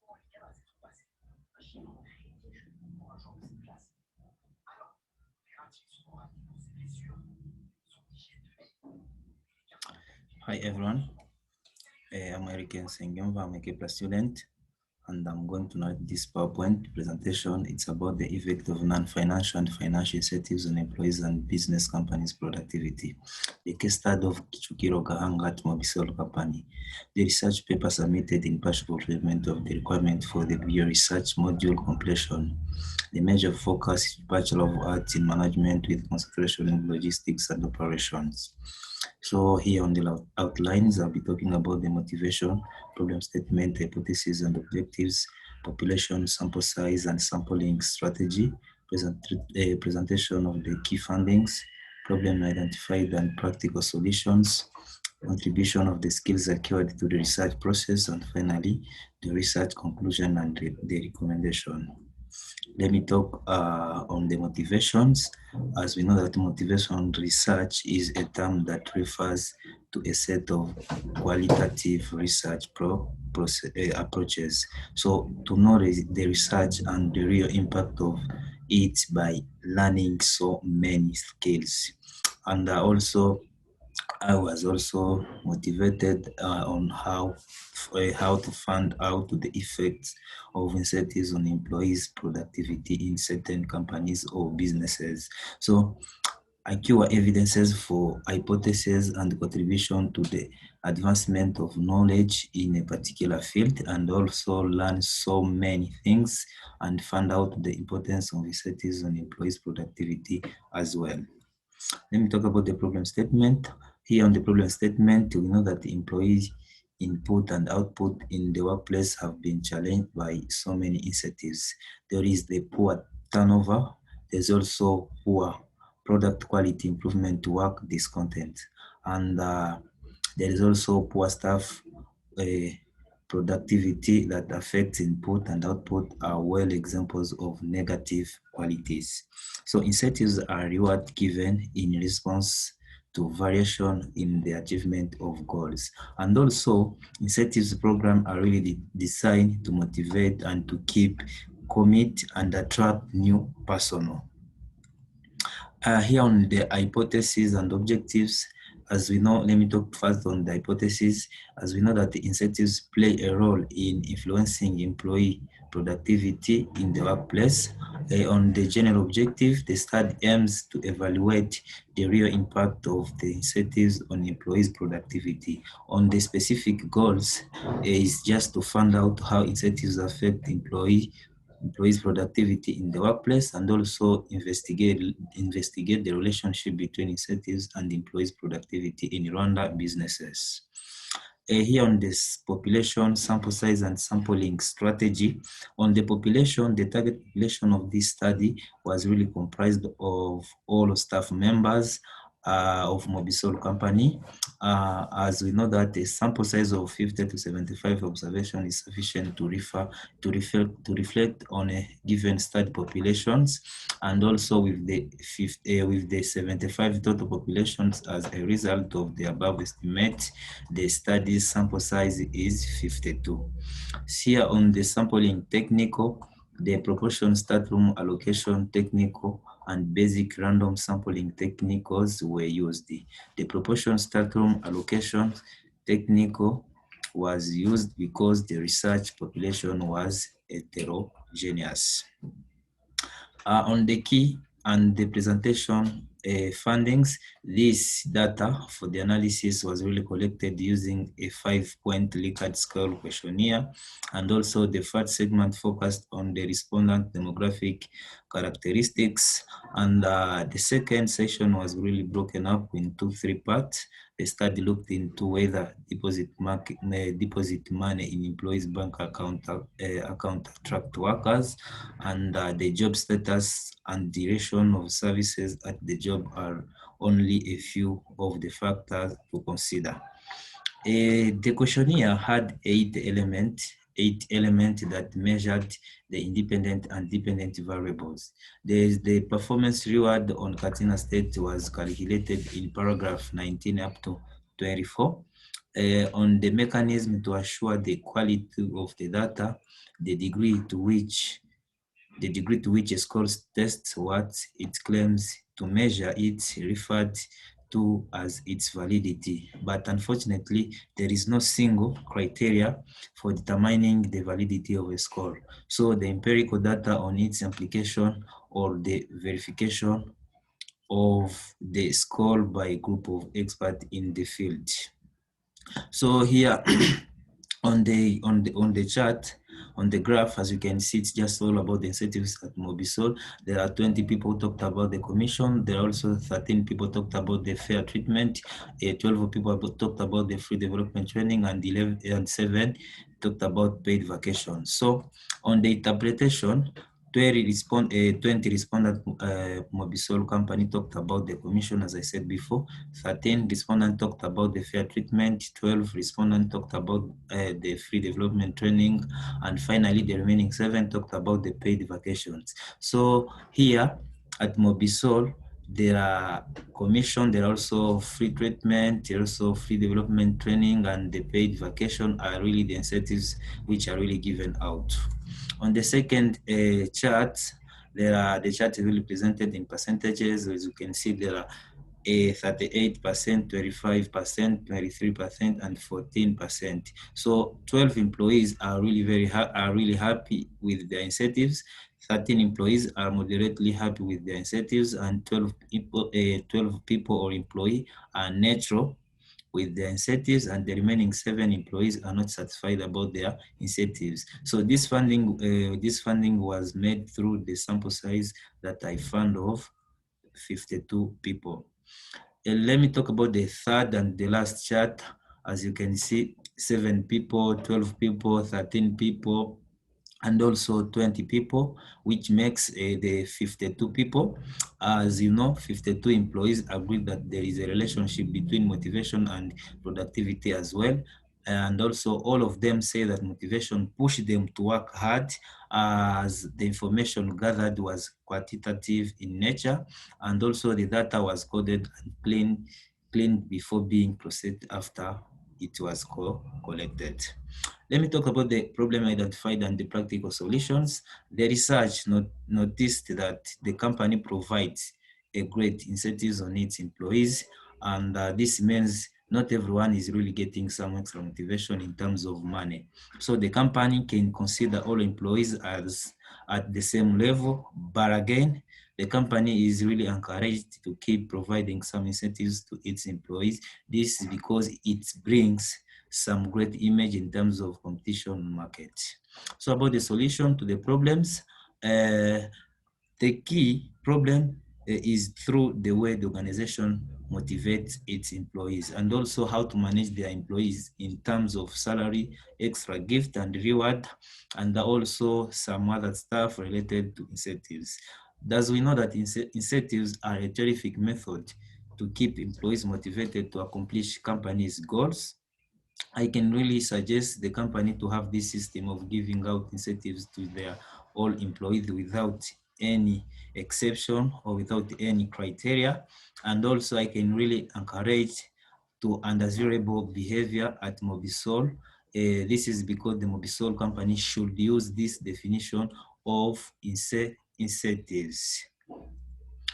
Hi everyone, I'm Eric Nsengimva. I'm a Kepler student, and I'm going to narrate this PowerPoint presentation. It's about the effect of non-financial and financial incentives on employees and business companies' productivity. The case study of Kichukiro Gahanga at Mobisol Company. The research paper submitted in partial fulfillment of the requirement for the research module completion. The major focus is Bachelor of Arts in Management with concentration in logistics and operations. So here on the outlines, I'll be talking about the motivation, problem statement, hypothesis and objectives, population, sample size and sampling strategy, presentation of the key findings, problem identified and practical solutions, contribution of the skills acquired to the research process, and finally, the research conclusion and the recommendation. Let me talk on the motivations. As we know that motivation research is a term that refers to a set of qualitative research approaches. So to know the research and the real impact of it by learning so many skills. And I was also motivated on how to find out the effects of incentives on employees' productivity in certain companies or businesses. So IQ evidences for hypotheses and contribution to the advancement of knowledge in a particular field, and also learn so many things and find out the importance of incentives on employees' productivity as well. Let me talk about the problem statement. Here on the problem statement, we know that the employees' input and output in the workplace have been challenged by so many incentives. There is the poor turnover. There's also poor product quality improvement to work discontent. And there is also poor staff productivity that affects input and output are well examples of negative qualities. So incentives are reward given in response to variation in the achievement of goals. And also incentives program are really designed to motivate and to keep, commit and attract new personnel. Here on the hypotheses and objectives, as we know, let me talk first on the hypothesis. As we know that the incentives play a role in influencing employee productivity in the workplace. On the general objective, the study aims to evaluate the real impact of the incentives on employees' productivity. On the specific goals, is just to find out how incentives affect employees' productivity in the workplace, and also investigate the relationship between incentives and employees' productivity in Rwanda businesses. Here on this population, sample size and sampling strategy. On the population, the target population of this study was really comprised of all staff members of Mobisol Company. As we know that a sample size of 50 to 75 observation is sufficient to reflect on a given study populations, and also with the 75 total populations as a result of the above estimate, the study's sample size is 52. Here on the sampling technical, the proportion start room allocation technical and basic random sampling technicals were used. The proportion start room allocation technical was used because the research population was heterogeneous. On the key and the presentation findings, this data for the analysis was really collected using a 5-point Likert scale questionnaire, and also the first segment focused on the respondent demographic characteristics, and the second session was really broken up into 3 parts. The study looked into whether deposit money in employees' bank account attract workers, and the job status and duration of services at the job are only a few of the factors to consider. The questionnaire had 8 elements that measured the independent and dependent variables. The performance reward on Katsina State was calculated in paragraph 19 up to 24. on the mechanism to assure the quality of the data, the degree to which a score tests what it claims to measure, it's referred to as its validity. But unfortunately, there is no single criteria for determining the validity of a score. So the empirical data on its application or the verification of the score by a group of experts in the field. So here on the chart, on the graph, as you can see, it's just all about the incentives at Mobisol. There are 20 people who talked about the commission. There are also 13 people talked about the fair treatment. 12 people talked about the free development training, and 11 and 7 talked about paid vacation. So on the interpretation, 20 respondent Mobisol company talked about the commission, as I said before. 13 respondents talked about the fair treatment. 12 respondents talked about the free development training. And finally, the remaining 7 talked about the paid vacations. So here at Mobisol, there are commission, there are also free treatment, there are also free development training, and the paid vacation are really the incentives which are really given out. On the second chart, the chart is really presented in percentages. As you can see, there are 38%, 25%, 23%, and 14%. So 12 employees are really happy with their incentives. 13 employees are moderately happy with their incentives, and 12 people or employee are neutral with their incentives, and the remaining 7 employees are not satisfied about their incentives. So this funding was made through the sample size that I found of 52 people. Let me talk about the third and the last chart. As you can see, 7 people, 12 people, 13 people, and also 20 people, which makes the 52 people. As you know, 52 employees agree that there is a relationship between motivation and productivity as well. And also all of them say that motivation pushed them to work hard, as the information gathered was quantitative in nature, and also the data was coded and cleaned before being processed after it was collected. Let me talk about the problem identified and the practical solutions. The research noticed that the company provides a great incentives on its employees, and this means not everyone is really getting some extra motivation in terms of money. So the company can consider all employees as at the same level, but again, the company is really encouraged to keep providing some incentives to its employees. This is because it brings some great image in terms of competition market. So about the solution to the problems, the key problem is through the way the organization motivates its employees, and also how to manage their employees in terms of salary, extra gift and reward, and also some other stuff related to incentives. Thus, we know that incentives are a terrific method to keep employees motivated to accomplish company's goals. I can really suggest the company to have this system of giving out incentives to their all employees without any exception or without any criteria. And also I can really encourage to undesirable behavior at Mobisol. This is because the Mobisol company should use this definition of incentives.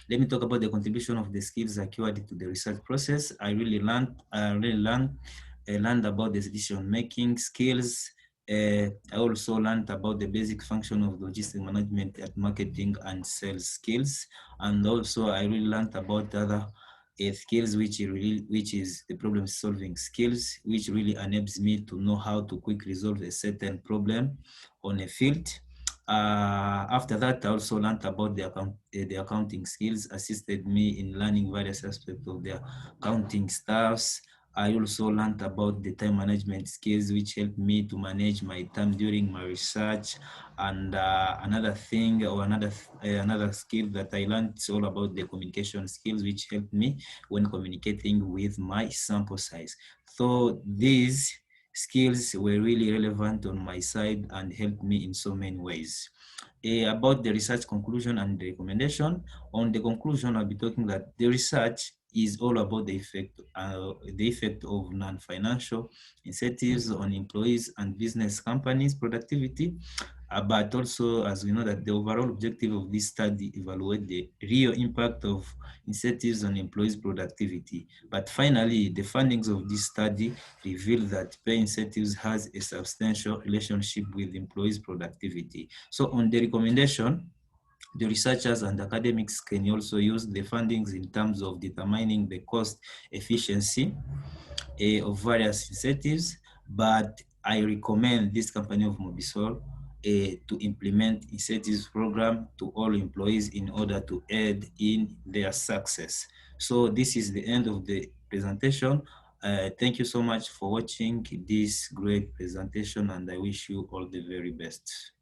Let me talk about the contribution of the skills acquired to the research process. I learned about the decision-making skills. I also learned about the basic function of logistic management at marketing and sales skills. And also I really learned about other skills, which is the problem solving skills, which really enables me to know how to quickly resolve a certain problem on a field. After that, I also learned about the accounting skills, assisted me in learning various aspects of the accounting staffs. I also learned about the time management skills, which helped me to manage my time during my research. And another thing or another skill that I learned is all about the communication skills, which helped me when communicating with my sample size. So these skills were really relevant on my side and helped me in so many ways. About the research conclusion and the recommendation. On the conclusion, I'll be talking that the research is all about the effect of non-financial incentives on employees and business companies' productivity. But also, as we know, that the overall objective of this study evaluate the real impact of incentives on employees' productivity. But finally, the findings of this study reveal that pay incentives has a substantial relationship with employees' productivity. So on the recommendation, the researchers and academics can also use the findings in terms of determining the cost efficiency of various incentives, but I recommend this company of Mobisol to implement incentives program to all employees in order to aid in their success. So this is the end of the presentation. Thank you so much for watching this great presentation, and I wish you all the very best.